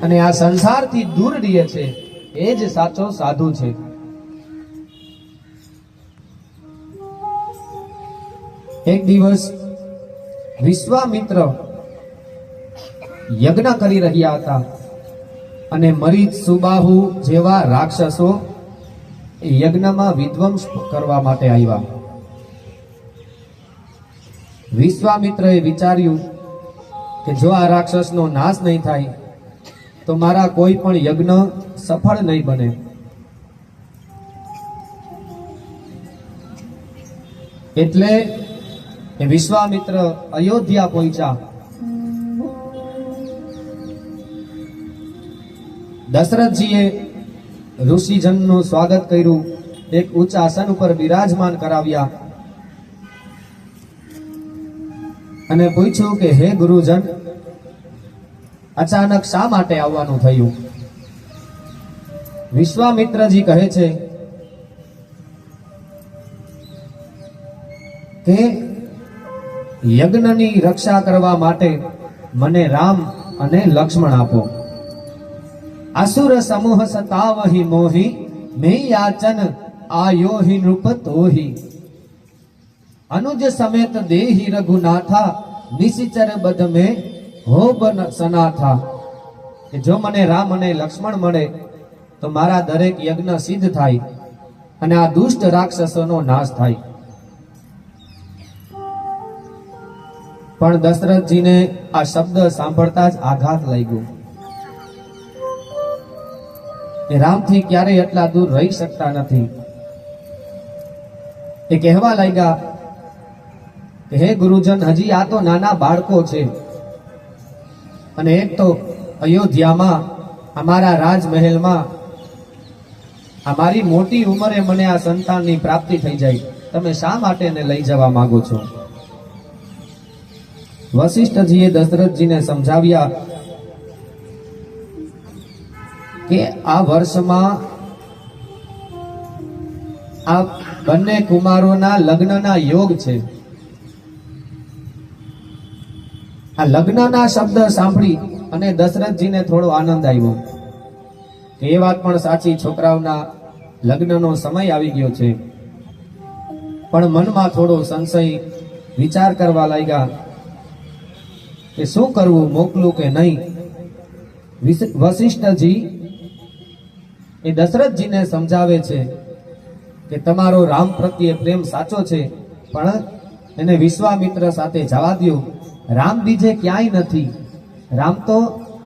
અને આ સંસારથી દૂર રહે છે એ જ સાચો સાધુ છે. એક દિવસ વિશ્વામિત્ર યજ્ઞ કરી રહ્યા હતા અને મરીચ, સુબાહુ જેવા રાક્ષસો એ યજ્ઞમાં વિધ્વંસ કરવા માટે આવ્યા. વિશ્વામિત્રએ વિચાર્યું કે જો આ રાક્ષસનો નાશ નહીં થાય તો મારા કોઈ પણ યજ્ઞ સફળ નહીં બને. એટલે વિશ્વામિત્ર અયોધ્યા પહોંચ્યા. દશરથજીએ ઋષિજનનું સ્વાગત કર્યું, એક ઊંચા આસન ઉપર બિરાજમાન કરાવ્યા અને પૂછ્યું કે હે ગુરુજન, અચાનક શા માટે આવવાનું થયું? વિશ્વામિત્રજી કહે છે કે યજ્ઞની રક્ષા કરવા માટે મને રામ અને લક્ષ્મણ આપો. અસુર સમૂહ સતાવહી મોહી મેં યાચન આયોહી નૃપતોહી અનુજ સમેત દેહી રઘુનાથા નિશિચર બદ મેં હો બન સનાથા. કે જો મને રામ અને લક્ષ્મણ મળે તો મારા દરેક યજ્ઞ સિદ્ધ થાય અને આ દુષ્ટ રાક્ષસોનો નાશ થાય. પણ દશરથજીને આ શબ્દ સાંભળતા જ આઘાત લાગ્યો. એ રામથી ક્યારેય એટલા દૂર રહી શકતા નથી. એ કહેવા લાગ્યા કે હે ગુરુજન, હજી આ તો નાના બાળકો છે અને એક તો અયોધ્યામાં અમારા રાજમહેલમાં અમારી મોટી ઉંમરે મને આ સંતાનની પ્રાપ્તિ થઈ જાય, તમે શા માટે એને લઈ જવા માંગો છો? વશિષ્ઠજીએ દશરથજીને સમજાવ્યા કે આ વર્ષમાં આ બંને કુમારોના લગ્નના યોગ છે. આ લગ્નના શબ્દ સાંભળી અને દશરથજીને થોડો આનંદ આવ્યો કે એ વાત પણ સાચી, છોકરાઓના લગ્નનો સમય આવી ગયો છે. પણ મનમાં થોડો સંશય, વિચાર કરવા લાગ્યા કે શું કરવું, મોકલું કે નહીં. વશિષ્ઠજી એ દશરથજીને સમજાવે છે કે તમારો રામ પ્રત્યે પ્રેમ સાચો છે, પણ એને વિશ્વામિત્ર સાથે જવા દો. રામ બીજે ક્યાંય નથી. રામ તો